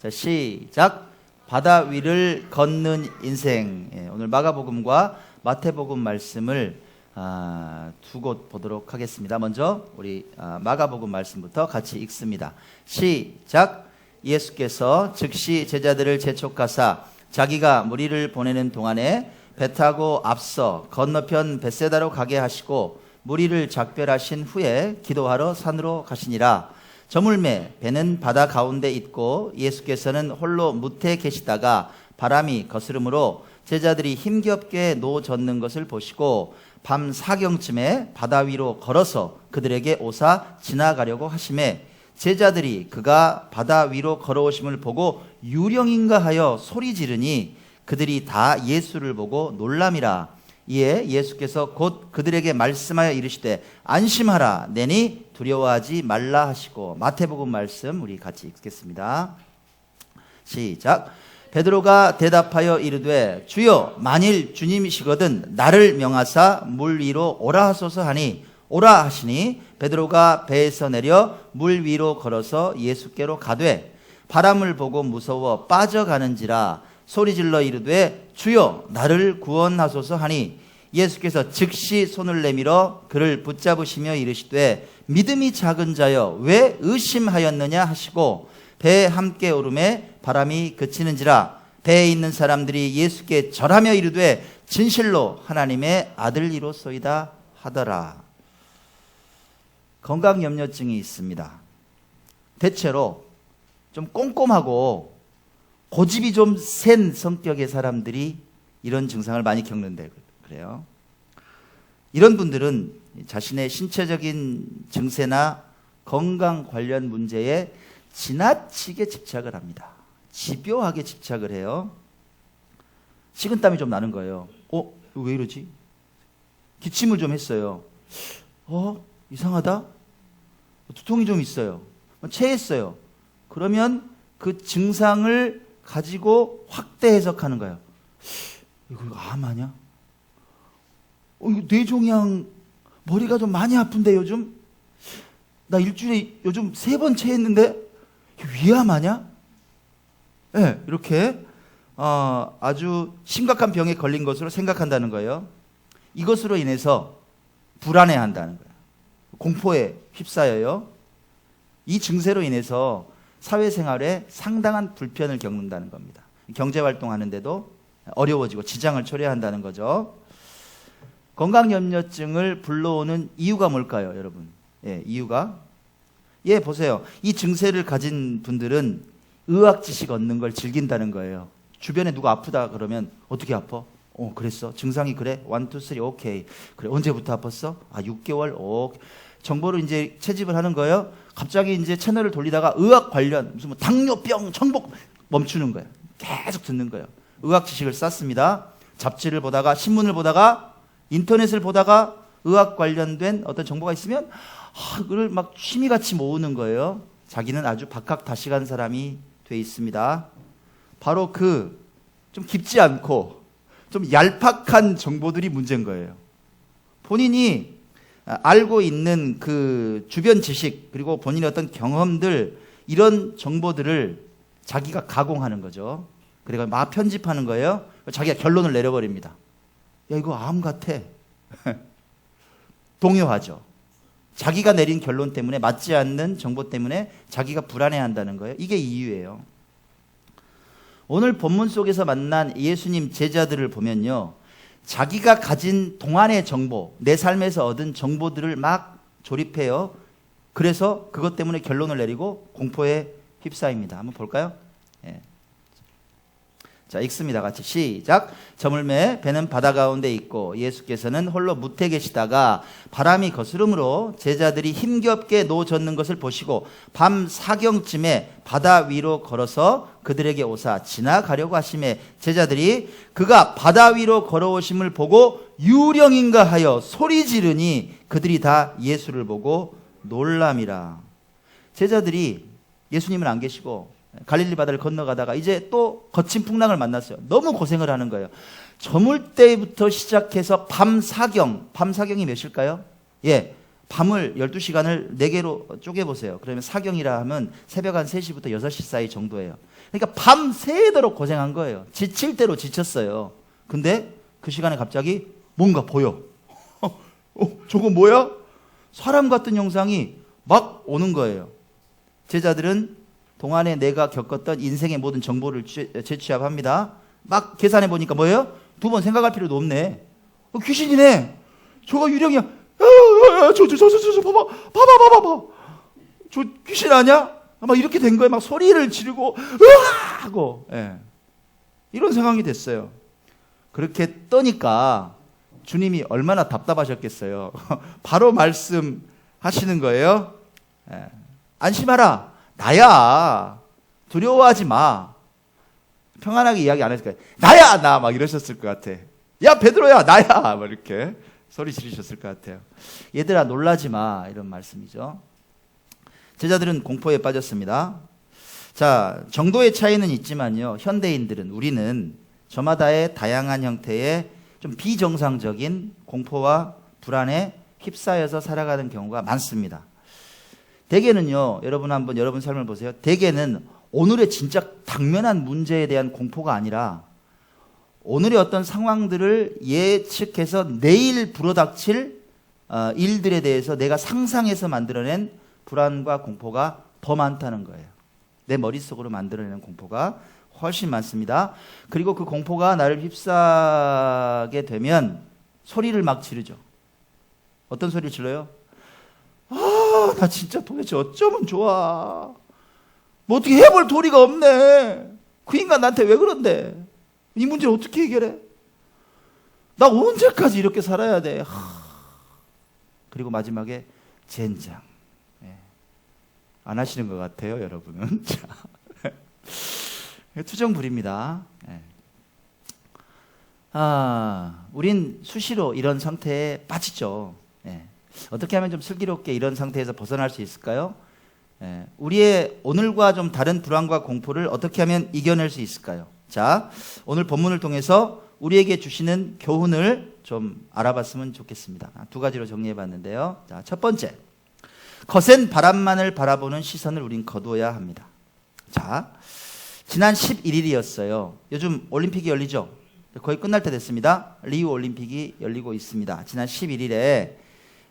자, 시작. 바다 위를 걷는 인생. 오늘 마가복음과 마태복음 말씀을 두 곳 보도록 하겠습니다. 먼저 우리 마가복음 말씀부터 같이 읽습니다. 시작. 예수께서 즉시 제자들을 재촉하사 자기가 무리를 보내는 동안에 배 타고 앞서 건너편 벳세다로 가게 하시고 무리를 작별하신 후에 기도하러 산으로 가시니라. 저물매 배는 바다 가운데 있고 예수께서는 홀로 무태에 계시다가 바람이 거스름으로 제자들이 힘겹게 노 젓는 것을 보시고 밤 사경쯤에 바다 위로 걸어서 그들에게 오사 지나가려고 하시매 제자들이 그가 바다 위로 걸어오심을 보고 유령인가 하여 소리 지르니 그들이 다 예수를 보고 놀람이라. 이에 예수께서 곧 그들에게 말씀하여 이르시되 안심하라 내니 두려워하지 말라 하시고. 마태복음 말씀 우리 같이 읽겠습니다. 시작. 베드로가 대답하여 이르되 주여 만일 주님이시거든 나를 명하사 물 위로 오라 하소서 하니 오라 하시니 베드로가 배에서 내려 물 위로 걸어서 예수께로 가되 바람을 보고 무서워 빠져가는지라 소리질러 이르되 주여 나를 구원하소서 하니 예수께서 즉시 손을 내밀어 그를 붙잡으시며 이르시되 믿음이 작은 자여 왜 의심하였느냐 하시고 배에 함께 오르매 바람이 그치는지라. 배에 있는 사람들이 예수께 절하며 이르되 진실로 하나님의 아들이로소이다 하더라. 건강염려증이 있습니다. 대체로 좀 꼼꼼하고 고집이 좀 센 성격의 사람들이 이런 증상을 많이 겪는데 그래요. 이런 분들은 자신의 신체적인 증세나 건강 관련 문제에 지나치게 집착을 합니다. 집요하게 집착을 해요. 식은땀이 좀 나는 거예요. 왜 이러지? 기침을 좀 했어요. 이상하다? 두통이 좀 있어요. 체했어요. 그러면 그 증상을 가지고 확대 해석하는 거예요. 이거 암 아니야? 이거 뇌종양, 머리가 좀 많이 아픈데 요즘? 나 일주일에 요즘 3번 체했는데 위암 아니야? 네, 이렇게 아주 심각한 병에 걸린 것으로 생각한다는 거예요. 이것으로 인해서 불안해한다는 거예요. 공포에 휩싸여요. 이 증세로 인해서 사회생활에 상당한 불편을 겪는다는 겁니다. 경제활동하는데도 어려워지고 지장을 초래한다는 거죠. 건강염려증을 불러오는 이유가 뭘까요, 여러분? 이유가? 보세요. 이 증세를 가진 분들은 의학 지식 얻는 걸 즐긴다는 거예요. 주변에 누가 아프다 그러면 어떻게 아파? 그랬어. 증상이 그래? 1, 2, 3, 오케이. 그래, 언제부터 아팠어? 6개월. 정보를 이제 채집을 하는 거예요. 갑자기 이제 채널을 돌리다가 의학 관련, 무슨 뭐 당뇨병, 정복 멈추는 거예요. 계속 듣는 거예요. 의학 지식을 쌓습니다. 잡지를 보다가, 신문을 보다가, 인터넷을 보다가 의학 관련된 어떤 정보가 있으면 그걸 막 취미같이 모으는 거예요. 자기는 아주 박학다식한 사람이 돼 있습니다. 바로 좀 깊지 않고 좀 얄팍한 정보들이 문제인 거예요. 본인이 알고 있는 그 주변 지식 그리고 본인의 어떤 경험들 이런 정보들을 자기가 가공하는 거죠. 그래서 막 편집하는 거예요. 자기가 결론을 내려버립니다. 야, 이거 암 같아. 동요하죠. 자기가 내린 결론 때문에 맞지 않는 정보 때문에 자기가 불안해한다는 거예요. 이게 이유예요. 오늘 본문 속에서 만난 예수님 제자들을 보면요. 자기가 가진 동안의 정보, 내 삶에서 얻은 정보들을 막 조립해요. 그래서 그것 때문에 결론을 내리고 공포에 휩싸입니다. 한번 볼까요? 자, 읽습니다. 같이 시작. 저물매 배는 바다 가운데 있고 예수께서는 홀로 무태에 계시다가 바람이 거스름으로 제자들이 힘겹게 노 젓는 것을 보시고 밤 사경쯤에 바다 위로 걸어서 그들에게 오사 지나가려고 하시매 제자들이 그가 바다 위로 걸어오심을 보고 유령인가 하여 소리 지르니 그들이 다 예수를 보고 놀람이라. 제자들이 예수님은 안 계시고 갈릴리 바다를 건너가다가 이제 또 거친 풍랑을 만났어요. 너무 고생을 하는 거예요. 저물 때부터 시작해서 밤 사경이 몇일까요? 밤을 12시간을 4개로 쪼개보세요. 그러면 사경이라 하면 새벽 한 3시부터 6시 사이 정도예요. 그러니까 밤 새도록 고생한 거예요. 지칠 대로 지쳤어요. 근데 그 시간에 갑자기 뭔가 보여. 저거 뭐야? 사람 같은 형상이 막 오는 거예요. 제자들은 동안에 내가 겪었던 인생의 모든 정보를 재취합합니다. 막 계산해 보니까 뭐예요? 2번 생각할 필요도 없네. 귀신이네. 저거 유령이야. 저 봐봐. 저 귀신 아니야? 막 이렇게 된 거예요. 막 소리를 지르고 으아 하고, 예. 이런 상황이 됐어요. 그렇게 떠니까 주님이 얼마나 답답하셨겠어요. 바로 말씀하시는 거예요. 예. 안심하라. 나야. 두려워하지 마. 평안하게 이야기 안 했을 거예요. 나야, 나. 막 이러셨을 것 같아. 야, 베드로야, 나야. 막 이렇게 소리 지르셨을 것 같아요. 얘들아, 놀라지 마. 이런 말씀이죠. 제자들은 공포에 빠졌습니다. 자, 정도의 차이는 있지만요. 현대인들은, 우리는 저마다의 다양한 형태의 좀 비정상적인 공포와 불안에 휩싸여서 살아가는 경우가 많습니다. 대개는요, 여러분 한번 여러분 삶을 보세요. 대개는 오늘의 진짜 당면한 문제에 대한 공포가 아니라 오늘의 어떤 상황들을 예측해서 내일 불어닥칠 일들에 대해서 내가 상상해서 만들어낸 불안과 공포가 더 많다는 거예요. 내 머릿속으로 만들어내는 공포가 훨씬 많습니다. 그리고 그 공포가 나를 휩싸게 되면 소리를 막 지르죠. 어떤 소리를 질러요? 나 진짜 도대체 어쩌면 좋아. 뭐 어떻게 해볼 도리가 없네. 그 인간 나한테 왜 그런데? 이 문제를 어떻게 해결해? 나 언제까지 이렇게 살아야 돼? 그리고 마지막에 젠장. 안 하시는 것 같아요, 여러분은. 자, 투정부립니다. 우린 수시로 이런 상태에 빠지죠. 어떻게 하면 좀 슬기롭게 이런 상태에서 벗어날 수 있을까요? 우리의 오늘과 좀 다른 불안과 공포를 어떻게 하면 이겨낼 수 있을까요? 자, 오늘 본문을 통해서 우리에게 주시는 교훈을 좀 알아봤으면 좋겠습니다. 2가지로 정리해 봤는데요. 자, 첫 번째, 거센 바람만을 바라보는 시선을 우린 거두어야 합니다. 자, 지난 11일이었어요. 요즘 올림픽이 열리죠? 거의 끝날 때 됐습니다. 리우 올림픽이 열리고 있습니다. 지난 11일에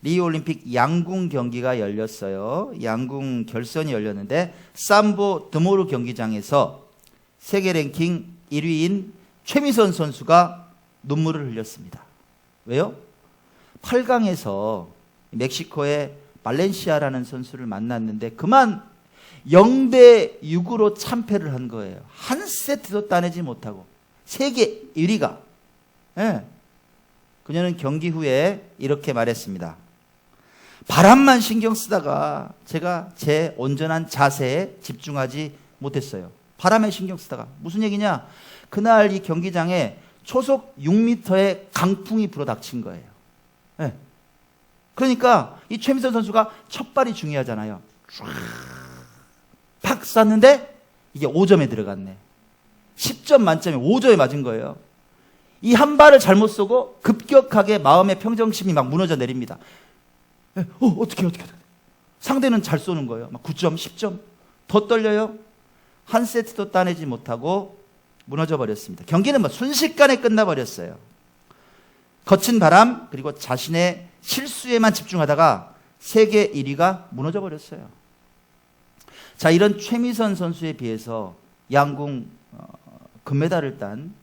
리우 올림픽 양궁 경기가 열렸어요. 양궁 결선이 열렸는데 삼보 드모르 경기장에서 세계 랭킹 1위인 최미선 선수가 눈물을 흘렸습니다. 왜요? 8강에서 멕시코의 발렌시아라는 선수를 만났는데 그만 0대6으로 참패를 한 거예요. 한 세트도 따내지 못하고 세계 1위가. 그녀는 경기 후에 이렇게 말했습니다. 바람만 신경 쓰다가 제가 제 온전한 자세에 집중하지 못했어요. 바람에 신경 쓰다가. 무슨 얘기냐? 그날 이 경기장에 초속 6m의 강풍이 불어닥친 거예요. 그러니까 이 최미선 선수가 첫 발이 중요하잖아요. 팍 쐈는데 이게 5점에 들어갔네. 10점 만점에 5점에 맞은 거예요. 이 한 발을 잘못 쏘고 급격하게 마음의 평정심이 막 무너져 내립니다. 어떻게. 상대는 잘 쏘는 거예요. 막 9점, 10점. 더 떨려요. 한 세트도 따내지 못하고 무너져 버렸습니다. 경기는 뭐 순식간에 끝나버렸어요. 거친 바람, 그리고 자신의 실수에만 집중하다가 세계 1위가 무너져 버렸어요. 자, 이런 최미선 선수에 비해서 양궁 금메달을 딴,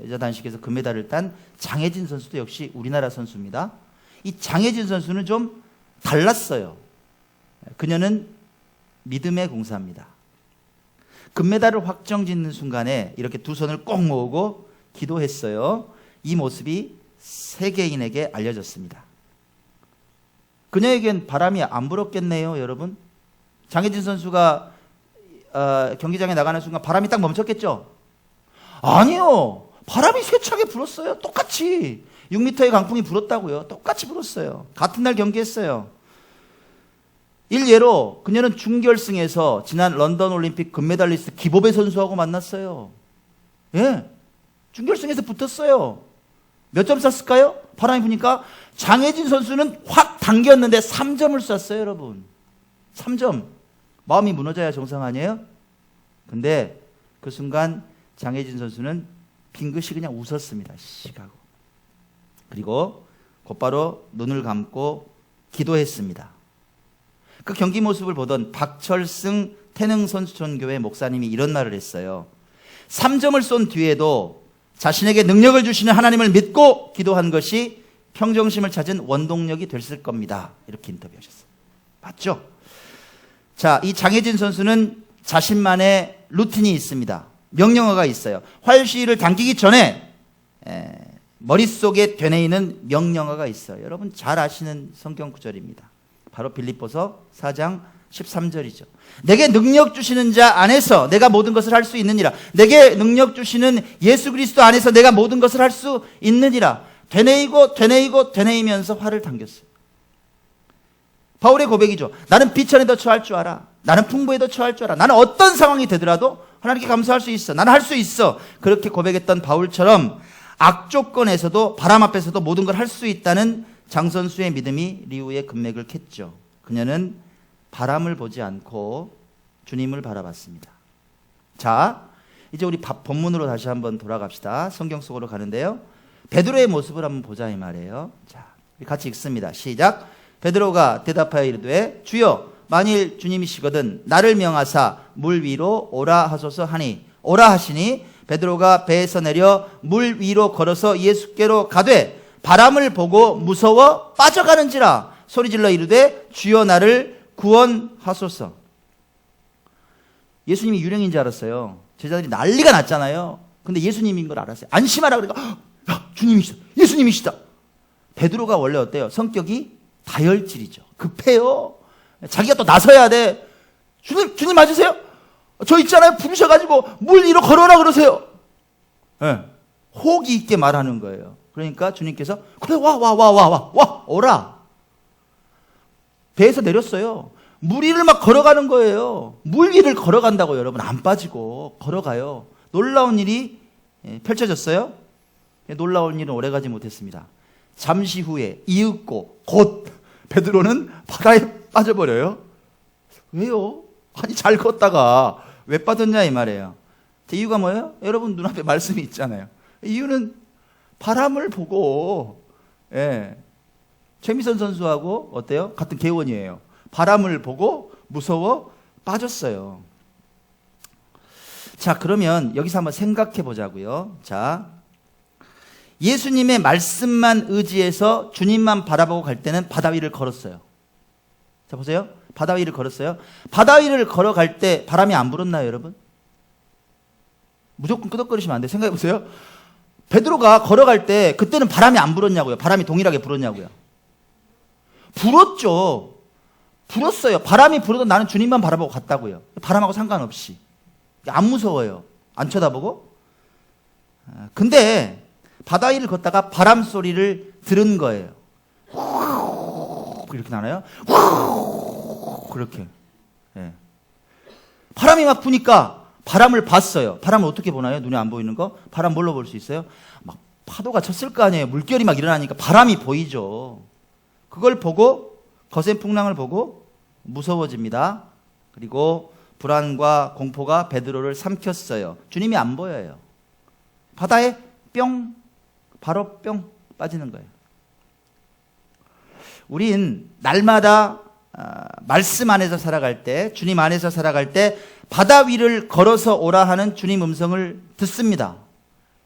여자 단식에서 금메달을 딴 장혜진 선수도 역시 우리나라 선수입니다. 이 장혜진 선수는 좀 달랐어요. 그녀는 믿음의 공사입니다. 금메달을 확정짓는 순간에 이렇게 두 손을 꼭 모으고 기도했어요. 이 모습이 세계인에게 알려졌습니다. 그녀에겐 바람이 안 불었겠네요, 여러분. 장혜진 선수가 경기장에 나가는 순간 바람이 딱 멈췄겠죠? 아니요. 바람이 세차게 불었어요. 똑같이. 6m의 강풍이 불었다고요. 똑같이 불었어요. 같은 날 경기했어요. 일예로 그녀는 준결승에서 지난 런던 올림픽 금메달리스트 기보배 선수하고 만났어요. 준결승에서 붙었어요. 몇 점 쐈을까요? 바람이 부니까 장혜진 선수는 확 당겼는데 3점을 쐈어요, 여러분. 3점. 마음이 무너져야 정상 아니에요? 근데 그 순간 장혜진 선수는 빙긋이 그냥 웃었습니다. 시가고. 그리고 곧바로 눈을 감고 기도했습니다. 그 경기 모습을 보던 박철승 태능선수촌교회 목사님이 이런 말을 했어요. 3점을 쏜 뒤에도 자신에게 능력을 주시는 하나님을 믿고 기도한 것이 평정심을 찾은 원동력이 됐을 겁니다. 이렇게 인터뷰하셨어요. 맞죠? 자, 이 장혜진 선수는 자신만의 루틴이 있습니다. 명령어가 있어요. 활시위를 당기기 전에 머릿속에 되뇌이는 명령어가 있어요. 여러분 잘 아시는 성경 구절입니다. 바로 빌립보서 4장 13절이죠. 내게 능력 주시는 자 안에서 내가 모든 것을 할 수 있느니라. 내게 능력 주시는 예수 그리스도 안에서 내가 모든 것을 할 수 있느니라. 되뇌이면서 활을 당겼어요. 바울의 고백이죠. 나는 비천에도 처할 줄 알아. 나는 풍부에도 처할 줄 알아. 나는 어떤 상황이 되더라도 하나님께 감사할 수 있어. 나는 할 수 있어. 그렇게 고백했던 바울처럼 악조건에서도 바람 앞에서도 모든 걸 할 수 있다는 장선수의 믿음이 리우의 금맥을 캤죠. 그녀는 바람을 보지 않고 주님을 바라봤습니다. 자, 이제 우리 본문으로 다시 한번 돌아갑시다. 성경 속으로 가는데요. 베드로의 모습을 한번 보자 이 말이에요. 자, 같이 읽습니다. 시작. 베드로가 대답하여 이르되 주여 만일 주님이시거든 나를 명하사 물 위로 오라 하소서 하니 오라 하시니 베드로가 배에서 내려 물 위로 걸어서 예수께로 가되 바람을 보고 무서워 빠져가는지라 소리질러 이르되 주여 나를 구원하소서. 예수님이 유령인 줄 알았어요. 제자들이 난리가 났잖아요. 근데 예수님인 걸 알았어요. 안심하라 그러니까 야, 주님이시다. 예수님이시다. 베드로가 원래 어때요? 성격이 다혈질이죠. 급해요. 자기가 또 나서야 돼. 주님 맞으세요? 저 있잖아요. 부르셔가지고 물 위로 걸어라 그러세요. 네. 호기 있게 말하는 거예요. 그러니까 주님께서 그래 와 오라. 배에서 내렸어요. 물 위를 막 걸어가는 거예요. 물 위를 걸어간다고 여러분 안 빠지고 걸어가요. 놀라운 일이 펼쳐졌어요. 놀라운 일은 오래가지 못했습니다. 잠시 후에 이윽고 곧 베드로는 바다에 빠져버려요. 왜요? 아니 잘 걷다가 왜 빠졌냐 이 말이에요. 이유가 뭐예요? 여러분 눈앞에 말씀이 있잖아요. 이유는 바람을 보고 최미선 선수하고 어때요? 같은 개원이에요. 바람을 보고 무서워 빠졌어요. 자, 그러면 여기서 한번 생각해 보자고요. 자, 예수님의 말씀만 의지해서 주님만 바라보고 갈 때는 바다 위를 걸었어요. 자, 보세요. 바다 위를 걸었어요. 바다 위를 걸어갈 때 바람이 안 불었나요, 여러분? 무조건 끄덕거리시면 안 돼요. 생각해 보세요. 베드로가 걸어갈 때 그때는 바람이 안 불었냐고요? 바람이 동일하게 불었냐고요? 불었죠. 불었어요. 바람이 불어도 나는 주님만 바라보고 갔다고요. 바람하고 상관없이. 안 무서워요. 안 쳐다보고. 근데 바다 위를 걷다가 바람 소리를 들은 거예요. 이렇게 나나요? 그렇게. 바람이 막 부니까 바람을 봤어요. 바람을 어떻게 보나요? 눈에 안 보이는 거? 바람 뭘로 볼 수 있어요? 막 파도가 쳤을 거 아니에요. 물결이 막 일어나니까 바람이 보이죠. 그걸 보고 거센 풍랑을 보고 무서워집니다. 그리고 불안과 공포가 베드로를 삼켰어요. 주님이 안 보여요. 바다에 뿅, 바로 뿅 빠지는 거예요. 우린 날마다 말씀 안에서 살아갈 때, 주님 안에서 살아갈 때 바다 위를 걸어서 오라 하는 주님 음성을 듣습니다.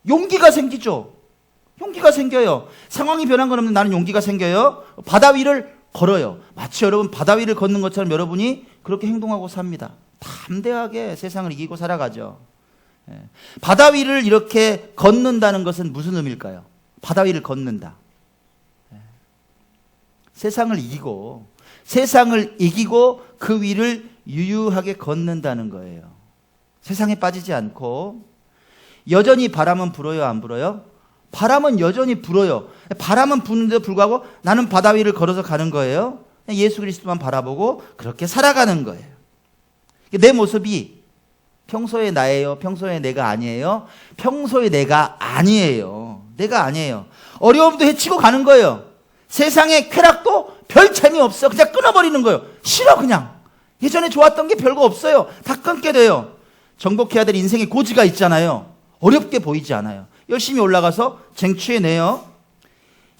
용기가 생기죠. 용기가 생겨요. 상황이 변한 건 없는데 나는 용기가 생겨요. 바다 위를 걸어요. 마치 여러분 바다 위를 걷는 것처럼 여러분이 그렇게 행동하고 삽니다. 담대하게 세상을 이기고 살아가죠. 바다 위를 이렇게 걷는다는 것은 무슨 의미일까요? 바다 위를 걷는다. 세상을 이기고 그 위를 유유하게 걷는다는 거예요. 세상에 빠지지 않고. 여전히 바람은 불어요, 안 불어요? 바람은 여전히 불어요. 바람은 부는데도 불구하고 나는 바다 위를 걸어서 가는 거예요. 예수 그리스도만 바라보고 그렇게 살아가는 거예요. 내 모습이 평소의 나예요? 평소의 내가 아니에요? 평소의 내가 아니에요. 내가 아니에요. 어려움도 헤치고 가는 거예요. 세상의 쾌락도 별 재미없어. 그냥 끊어버리는 거예요. 싫어 그냥. 예전에 좋았던 게 별거 없어요. 다 끊게 돼요. 정복해야 될 인생의 고지가 있잖아요. 어렵게 보이지 않아요. 열심히 올라가서 쟁취해내요.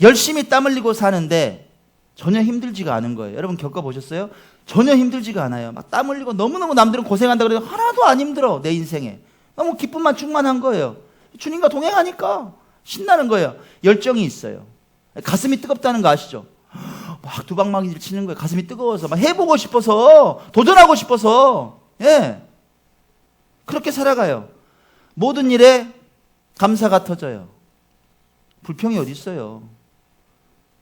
열심히 땀 흘리고 사는데 전혀 힘들지가 않은 거예요. 여러분 겪어보셨어요? 전혀 힘들지가 않아요. 막 땀 흘리고 너무너무 남들은 고생한다 그래도 하나도 안 힘들어. 내 인생에. 너무 기쁨만 충만한 거예요. 주님과 동행하니까 신나는 거예요. 열정이 있어요. 가슴이 뜨겁다는 거 아시죠? 막 두방망이를 치는 거예요. 가슴이 뜨거워서 막 해보고 싶어서 도전하고 싶어서 예 그렇게 살아가요. 모든 일에 감사가 터져요. 불평이 어디 있어요?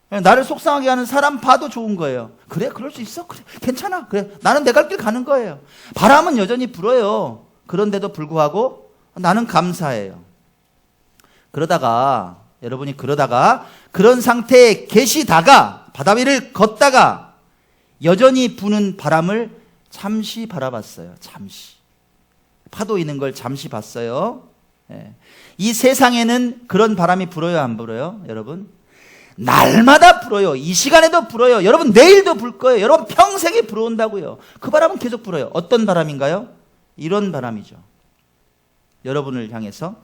나를 속상하게 하는 사람 봐도 좋은 거예요. 그래 그럴 수 있어. 그래 괜찮아. 그래 나는 내 갈 길 가는 거예요. 바람은 여전히 불어요. 그런데도 불구하고 나는 감사해요. 그러다가 여러분이 그런 상태에 계시다가 바다 위를 걷다가 여전히 부는 바람을 잠시 바라봤어요. 잠시. 파도 있는 걸 잠시 봤어요. 예. 이 세상에는 그런 바람이 불어요, 안 불어요? 여러분? 날마다 불어요. 이 시간에도 불어요. 여러분 내일도 불 거예요. 여러분 평생에 불어온다고요. 그 바람은 계속 불어요. 어떤 바람인가요? 이런 바람이죠. 여러분을 향해서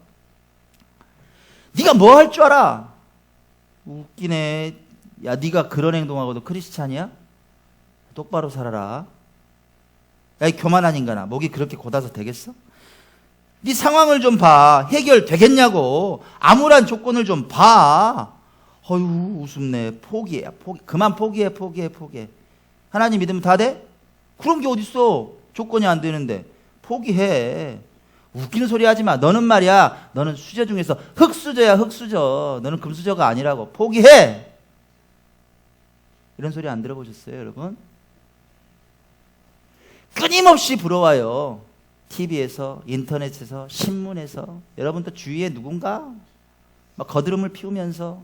네가 뭐 할 줄 알아? 웃기네. 야, 네가 그런 행동하고도 크리스찬이야? 똑바로 살아라. 야, 이 교만한 인간아. 목이 그렇게 곧아서 되겠어? 네 상황을 좀 봐. 해결되겠냐고. 암울한 조건을 좀 봐. 어휴, 우습네. 포기해. 그만 포기해. 하나님 믿으면 다 돼? 그런 게 어딨어. 조건이 안 되는데. 포기해. 웃기는 소리 하지 마. 너는 말이야. 너는 수저 중에서 흙수저야, 흙수저. 너는 금수저가 아니라고. 포기해. 이런 소리 안 들어보셨어요, 여러분? 끊임없이 불어와요. TV에서, 인터넷에서, 신문에서. 여러분도 주위에 누군가 막 거드름을 피우면서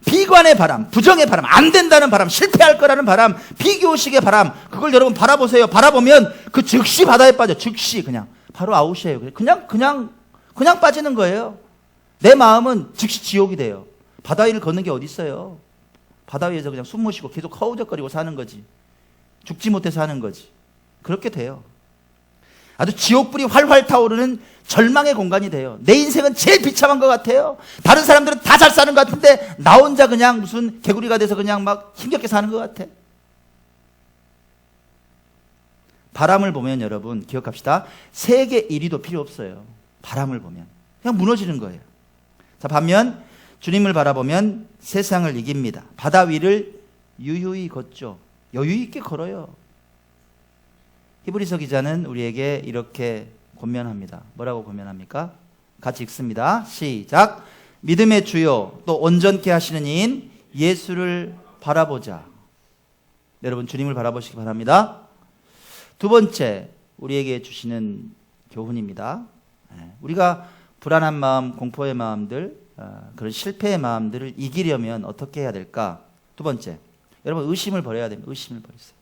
비관의 바람, 부정의 바람, 안 된다는 바람, 실패할 거라는 바람, 비교식의 바람, 그걸 여러분 바라보세요. 바라보면 그 즉시 바다에 빠져. 즉시 그냥 바로 아웃이에요. 그냥 빠지는 거예요. 내 마음은 즉시 지옥이 돼요. 바다 위를 걷는 게 어디 있어요? 바다 위에서 그냥 숨 못 쉬고 계속 허우적거리고 사는 거지. 죽지 못해 사는 거지. 그렇게 돼요. 아주 지옥불이 활활 타오르는 절망의 공간이 돼요. 내 인생은 제일 비참한 것 같아요. 다른 사람들은 다 잘 사는 것 같은데 나 혼자 그냥 무슨 개구리가 돼서 그냥 막 힘겹게 사는 것 같아. 바람을 보면 여러분 기억합시다. 세계 1위도 필요 없어요. 바람을 보면 그냥 무너지는 거예요. 자, 반면 주님을 바라보면 세상을 이깁니다. 바다 위를 유유히 걷죠. 여유 있게 걸어요. 히브리서 기자는 우리에게 이렇게 권면합니다. 뭐라고 권면합니까? 같이 읽습니다. 시작. 믿음의 주요 또 온전케 하시는 이인 예수를 바라보자. 여러분 주님을 바라보시기 바랍니다. 두 번째 우리에게 주시는 교훈입니다. 우리가 불안한 마음, 공포의 마음들, 그런 실패의 마음들을 이기려면 어떻게 해야 될까? 두 번째, 여러분 의심을 버려야 됩니다. 의심을 버리세요.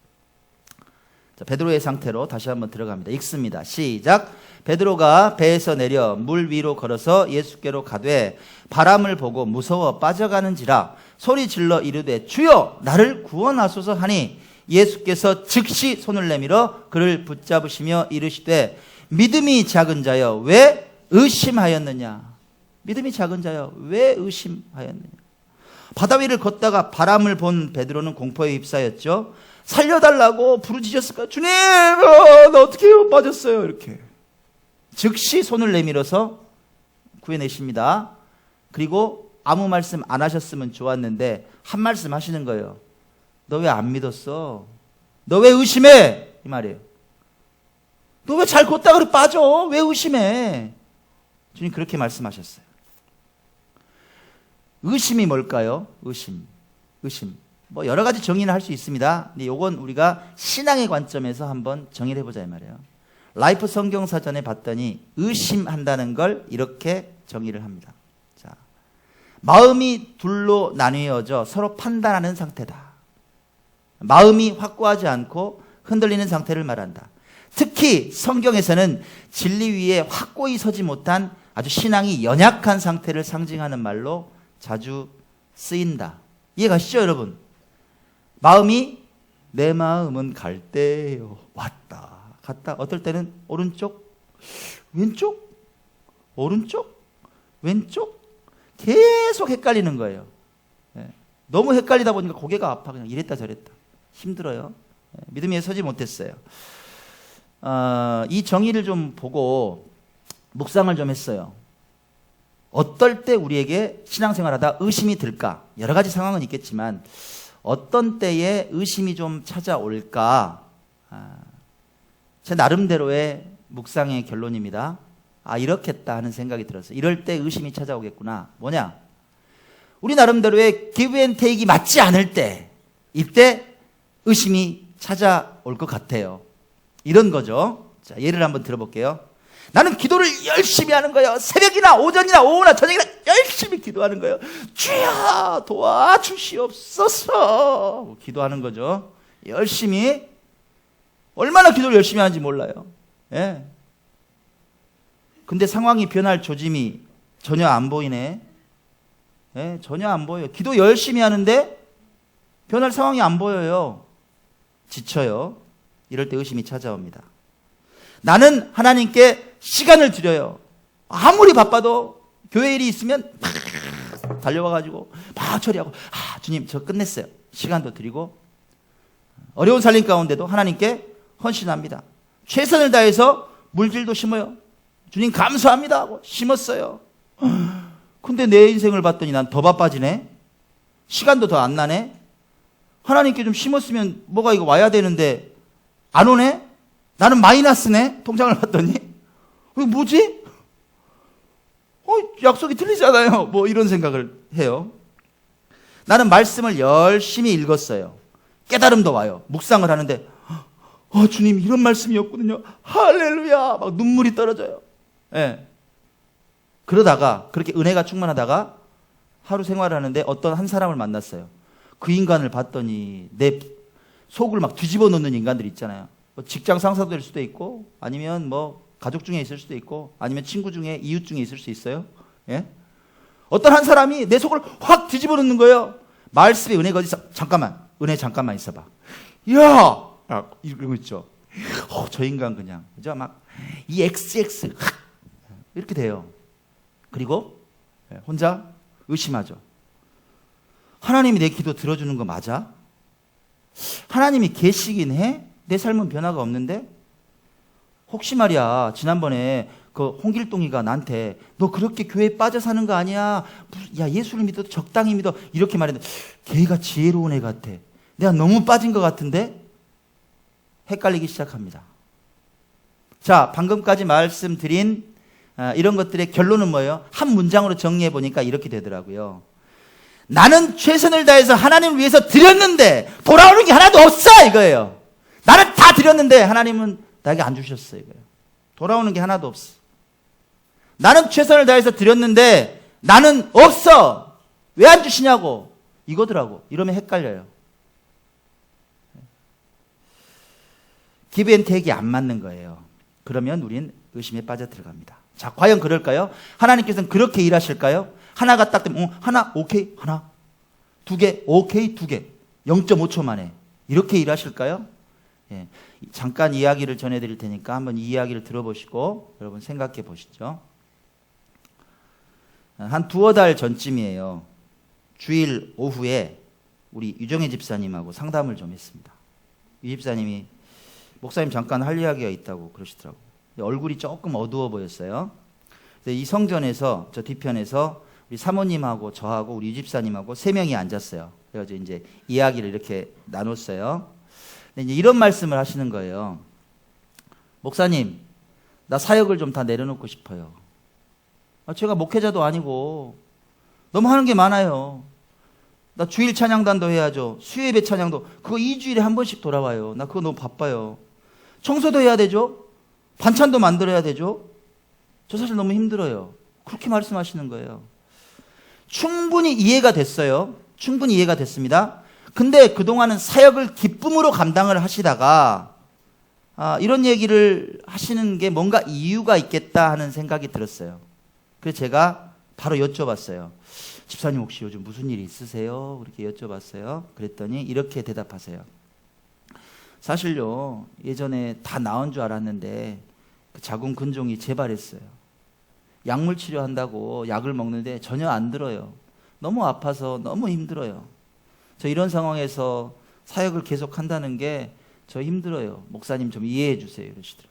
자, 베드로의 상태로 다시 한번 들어갑니다. 읽습니다. 시작. 베드로가 배에서 내려 물 위로 걸어서 예수께로 가되 바람을 보고 무서워 빠져가는지라 소리 질러 이르되 주여 나를 구원하소서 하니 예수께서 즉시 손을 내밀어 그를 붙잡으시며 이르시되 믿음이 작은 자여 왜 의심하였느냐. 믿음이 작은 자여 왜 의심하였느냐. 바다 위를 걷다가 바람을 본 베드로는 공포에 휩싸였죠. 살려달라고 부르짖었을까? 주님, 나 어떻게 해요? 빠졌어요. 이렇게. 즉시 손을 내밀어서 구해내십니다. 그리고 아무 말씀 안 하셨으면 좋았는데 한 말씀 하시는 거예요. 너 왜 안 믿었어? 너 왜 의심해? 이 말이에요. 너 왜 잘 걷다 그래 빠져? 왜 의심해? 주님 그렇게 말씀하셨어요. 의심이 뭘까요? 의심. 뭐 여러 가지 정의는 할 수 있습니다. 근데 이건 우리가 신앙의 관점에서 한번 정의를 해보자 이 말이에요. 라이프 성경사전에 봤더니 의심한다는 걸 이렇게 정의를 합니다. 자, 마음이 둘로 나뉘어져 서로 판단하는 상태다. 마음이 확고하지 않고 흔들리는 상태를 말한다. 특히 성경에서는 진리 위에 확고히 서지 못한 아주 신앙이 연약한 상태를 상징하는 말로 자주 쓰인다. 이해가시죠, 여러분? 내 마음은 갈대요. 왔다 갔다. 어떨 때는 오른쪽, 왼쪽, 오른쪽, 왼쪽 계속 헷갈리는 거예요. 너무 헷갈리다 보니까 고개가 아파. 그냥 이랬다 저랬다. 힘들어요. 믿음에 서지 못했어요. 이 정의를 좀 보고 묵상을 좀 했어요. 어떨 때 우리에게 신앙생활하다 의심이 들까? 여러 가지 상황은 있겠지만 어떤 때에 의심이 좀 찾아올까? 제 나름대로의 묵상의 결론입니다. 이렇겠다 하는 생각이 들었어요. 이럴 때 의심이 찾아오겠구나. 뭐냐? 우리 나름대로의 give and take이 맞지 않을 때, 이때 의심이 찾아올 것 같아요. 이런 거죠. 자, 예를 한번 들어볼게요. 나는 기도를 열심히 하는 거예요. 새벽이나 오전이나 오후나 저녁이나 열심히 기도하는 거예요. 주여 도와주시옵소서. 기도하는 거죠. 열심히. 얼마나 기도를 열심히 하는지 몰라요. 예. 근데 상황이 변할 조짐이 전혀 안 보이네. 예, 전혀 안 보여요. 기도 열심히 하는데 변할 상황이 안 보여요. 지쳐요. 이럴 때 의심이 찾아옵니다. 나는 하나님께 시간을 드려요. 아무리 바빠도 교회 일이 있으면 막 달려와가지고 막 처리하고 주님 저 끝냈어요. 시간도 드리고 어려운 살림 가운데도 하나님께 헌신합니다. 최선을 다해서 물질도 심어요. 주님 감사합니다 하고 심었어요. 근데 내 인생을 봤더니 난 더 바빠지네. 시간도 더 안 나네. 하나님께 좀 심었으면 뭐가 이거 와야 되는데 안 오네? 나는 마이너스네? 통장을 봤더니 이거 뭐지? 약속이 틀리잖아요. 뭐 이런 생각을 해요. 나는 말씀을 열심히 읽었어요. 깨달음도 와요. 묵상을 하는데 주님 이런 말씀이었거든요. 할렐루야. 막 눈물이 떨어져요. 예. 그러다가 그렇게 은혜가 충만하다가 하루 생활하는데 어떤 한 사람을 만났어요. 그 인간을 봤더니 내 속을 막 뒤집어 놓는 인간들이 있잖아요. 직장 상사도 될 수도 있고 아니면 뭐 가족 중에 있을 수도 있고 아니면 친구 중에 이웃 중에 있을 수 있어요. 예? 어떤 한 사람이 내 속을 확 뒤집어 놓는 거예요. 말씀의 은혜가 어디서 잠깐만 은혜 잠깐만 있어봐. 이야 이런 거 있죠. 저 인간 그냥 그죠? 막 이 XX 이렇게 돼요. 그리고 혼자 의심하죠. 하나님이 내 기도 들어주는 거 맞아? 하나님이 계시긴 해? 내 삶은 변화가 없는데? 혹시 말이야 지난번에 그 홍길동이가 나한테 너 그렇게 교회에 빠져 사는 거 아니야? 야 예수를 믿어도 적당히 믿어 이렇게 말했는데 걔가 지혜로운 애 같아. 내가 너무 빠진 것 같은데? 헷갈리기 시작합니다. 자 방금까지 말씀드린 이런 것들의 결론은 뭐예요? 한 문장으로 정리해 보니까 이렇게 되더라고요. 나는 최선을 다해서 하나님을 위해서 드렸는데 돌아오는 게 하나도 없어 이거예요. 나는 다 드렸는데 하나님은 나에게 안 주셨어 이거예요. 돌아오는 게 하나도 없어. 나는 최선을 다해서 드렸는데 나는 없어. 왜 안 주시냐고 이거더라고. 이러면 헷갈려요. give and take이 안 맞는 거예요. 그러면 우린 의심에 빠져 들어갑니다. 자, 과연 그럴까요? 하나님께서는 그렇게 일하실까요? 하나가 딱 되면 하나 오케이 하나 두 개 오케이 두 개 0.5초 만에 이렇게 일하실까요? 예, 잠깐 이야기를 전해드릴 테니까 한번 이 이야기를 들어보시고 여러분 생각해 보시죠. 한 두어 달 전쯤이에요. 주일 오후에 우리 유정혜 집사님하고 상담을 좀 했습니다. 유 집사님이 목사님 잠깐 할 이야기가 있다고 그러시더라고요. 얼굴이 조금 어두워 보였어요. 이 성전에서 저 뒤편에서 우리 사모님하고 저하고 우리 유 집사님하고 세 명이 앉았어요. 그래서 이제 이야기를 이렇게 나눴어요. 근데 이제 이런 말씀을 하시는 거예요. 목사님, 나 사역을 좀 다 내려놓고 싶어요. 제가 목회자도 아니고 너무 하는 게 많아요. 나 주일 찬양단도 해야죠. 수요예배 찬양도 그거 2주일에 한 번씩 돌아와요. 나 그거 너무 바빠요. 청소도 해야 되죠. 반찬도 만들어야 되죠. 저 사실 너무 힘들어요. 그렇게 말씀하시는 거예요. 충분히 이해가 됐어요. 충분히 이해가 됐습니다. 근데 그동안은 사역을 기쁨으로 감당을 하시다가 이런 얘기를 하시는 게 뭔가 이유가 있겠다 하는 생각이 들었어요. 그래서 제가 바로 여쭤봤어요. 집사님 혹시 요즘 무슨 일이 있으세요? 그렇게 여쭤봤어요. 그랬더니 이렇게 대답하세요. 사실요, 예전에 다 나은 줄 알았는데 그 자궁 근종이 재발했어요. 약물 치료한다고 약을 먹는데 전혀 안 들어요. 너무 아파서 너무 힘들어요. 저 이런 상황에서 사역을 계속 한다는 게 저 힘들어요. 목사님 좀 이해해 주세요. 이러시더라고요.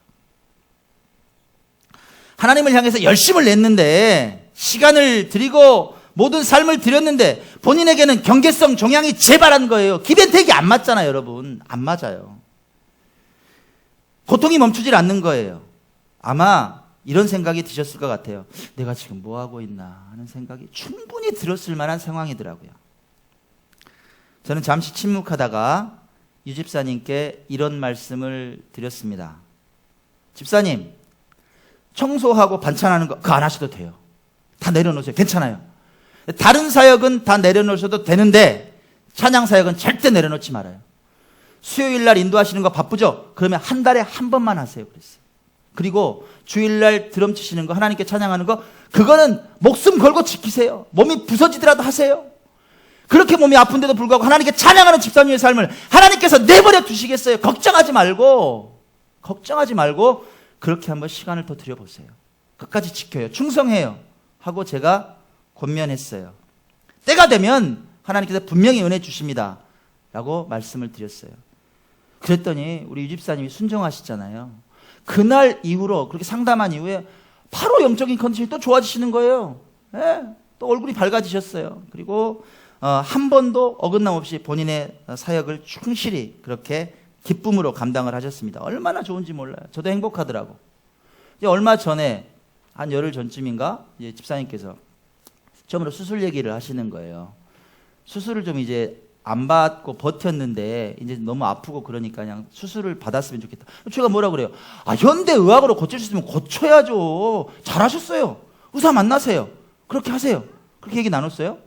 하나님을 향해서 열심을 냈는데, 시간을 드리고 모든 삶을 드렸는데 본인에게는 경계성 종양이 재발한 거예요. 기벤택이 안 맞잖아요, 여러분. 안 맞아요. 고통이 멈추질 않는 거예요. 아마 이런 생각이 드셨을 것 같아요. 내가 지금 뭐 하고 있나 하는 생각이 충분히 들었을 만한 상황이더라고요. 저는 잠시 침묵하다가 유 집사님께 이런 말씀을 드렸습니다. 집사님, 청소하고 반찬하는 거 그거 안 하셔도 돼요. 다 내려놓으세요. 괜찮아요. 다른 사역은 다 내려놓으셔도 되는데 찬양 사역은 절대 내려놓지 말아요. 수요일 날 인도하시는 거 바쁘죠? 그러면 한 달에 한 번만 하세요. 그랬어요. 그리고 주일날 드럼 치시는 거, 하나님께 찬양하는 거, 그거는 목숨 걸고 지키세요. 몸이 부서지더라도 하세요. 그렇게 몸이 아픈데도 불구하고 하나님께 찬양하는 집사님의 삶을 하나님께서 내버려 두시겠어요? 걱정하지 말고 그렇게 한번 시간을 더 들여보세요. 끝까지 지켜요. 충성해요. 하고 제가 권면했어요. 때가 되면 하나님께서 분명히 은혜 주십니다. 라고 말씀을 드렸어요. 그랬더니 우리 유 집사님이 순종하시잖아요. 그날 이후로, 그렇게 상담한 이후에 바로 영적인 컨디션이 또 좋아지시는 거예요. 네, 또 얼굴이 밝아지셨어요. 그리고 한 번도 어긋남 없이 본인의 사역을 충실히 그렇게 기쁨으로 감당을 하셨습니다. 얼마나 좋은지 몰라요. 저도 행복하더라고. 이제 얼마 전에 한 열흘 전쯤인가 이제 집사님께서 처음으로 수술 얘기를 하시는 거예요. 수술을 좀 이제 안 받고 버텼는데 이제 너무 아프고 그러니까 그냥 수술을 받았으면 좋겠다. 제가 뭐라 그래요? 현대 의학으로 고칠 수 있으면 고쳐야죠. 잘하셨어요. 의사 만나세요. 그렇게 하세요. 그렇게 얘기 나눴어요.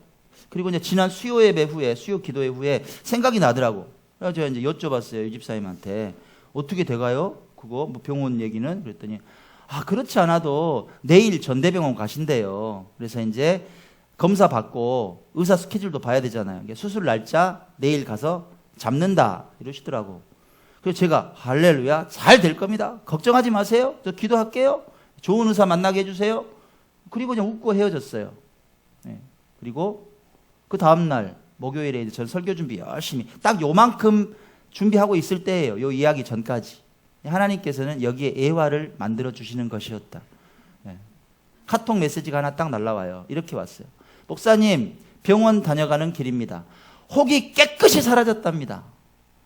그리고 이제 지난 수요 예배 후에, 수요 기도회 후에 생각이 나더라고. 그래서 제가 이제 여쭤봤어요. 유 집사님한테. 어떻게 돼가요? 그거 뭐 병원 얘기는? 그랬더니 그렇지 않아도 내일 전대병원 가신대요. 그래서 이제 검사 받고 의사 스케줄도 봐야 되잖아요. 수술 날짜 내일 가서 잡는다 이러시더라고. 그래서 제가 할렐루야, 잘 될 겁니다. 걱정하지 마세요. 저 기도할게요. 좋은 의사 만나게 해주세요. 그리고 그냥 웃고 헤어졌어요. 네. 그리고 그 다음날 목요일에 전 설교 준비 열심히 딱 요만큼 준비하고 있을 때예요. 요 이야기 전까지. 하나님께서는 여기에 애화를 만들어 주시는 것이었다. 네. 카톡 메시지가 하나 딱 날라와요. 이렇게 왔어요. 목사님, 병원 다녀가는 길입니다. 혹이 깨끗이 사라졌답니다.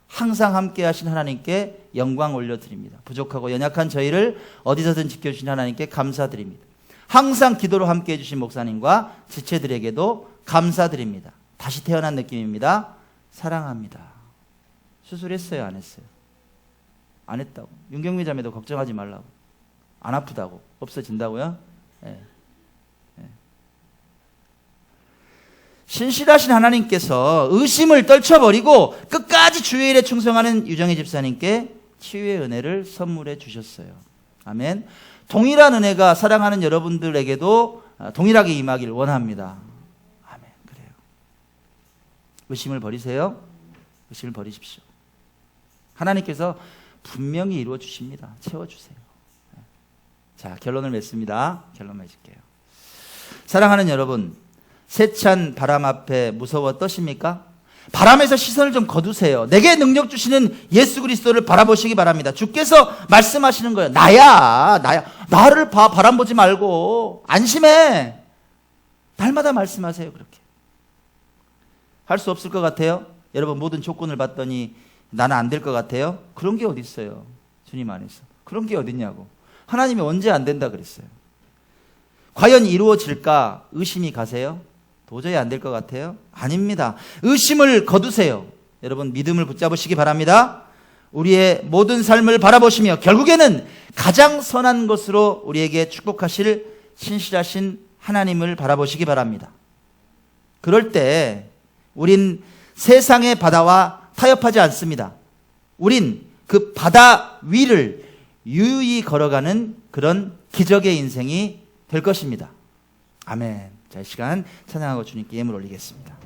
항상 함께 하신 하나님께 영광 올려드립니다. 부족하고 연약한 저희를 어디서든 지켜주신 하나님께 감사드립니다. 항상 기도로 함께 해주신 목사님과 지체들에게도 감사드립니다. 다시 태어난 느낌입니다. 사랑합니다. 수술했어요? 안 했어요? 안 했다고. 윤경미 자매도 걱정하지 말라고. 안 아프다고. 없어진다고요? 네. 네. 신실하신 하나님께서 의심을 떨쳐버리고 끝까지 주의 일에 충성하는 유정희 집사님께 치유의 은혜를 선물해 주셨어요. 아멘. 동일한 은혜가 사랑하는 여러분들에게도 동일하게 임하길 원합니다. 아멘. 그래요. 의심을 버리세요. 의심을 버리십시오. 하나님께서 분명히 이루어 주십니다. 채워주세요. 자, 결론을 맺습니다. 결론 맺을게요. 사랑하는 여러분, 세찬 바람 앞에 무서워 떠십니까? 바람에서 시선을 좀 거두세요. 내게 능력 주시는 예수 그리스도를 바라보시기 바랍니다. 주께서 말씀하시는 거예요. 나야. 나를 봐. 바람 보지 말고 안심해. 날마다 말씀하세요. 그렇게. 할 수 없을 것 같아요? 여러분, 모든 조건을 봤더니 나는 안 될 것 같아요? 그런 게 어디 있어요? 주님 안에서. 그런 게 어딨냐고. 하나님이 언제 안 된다 그랬어요? 과연 이루어질까 의심이 가세요? 도저히 안 될 것 같아요? 아닙니다. 의심을 거두세요. 여러분, 믿음을 붙잡으시기 바랍니다. 우리의 모든 삶을 바라보시며 결국에는 가장 선한 것으로 우리에게 축복하실 신실하신 하나님을 바라보시기 바랍니다. 그럴 때 우린 세상의 바다와 타협하지 않습니다. 우린 그 바다 위를 유유히 걸어가는 그런 기적의 인생이 될 것입니다. 아멘. 자, 이 시간 찬양하고 주님께 예물 올리겠습니다.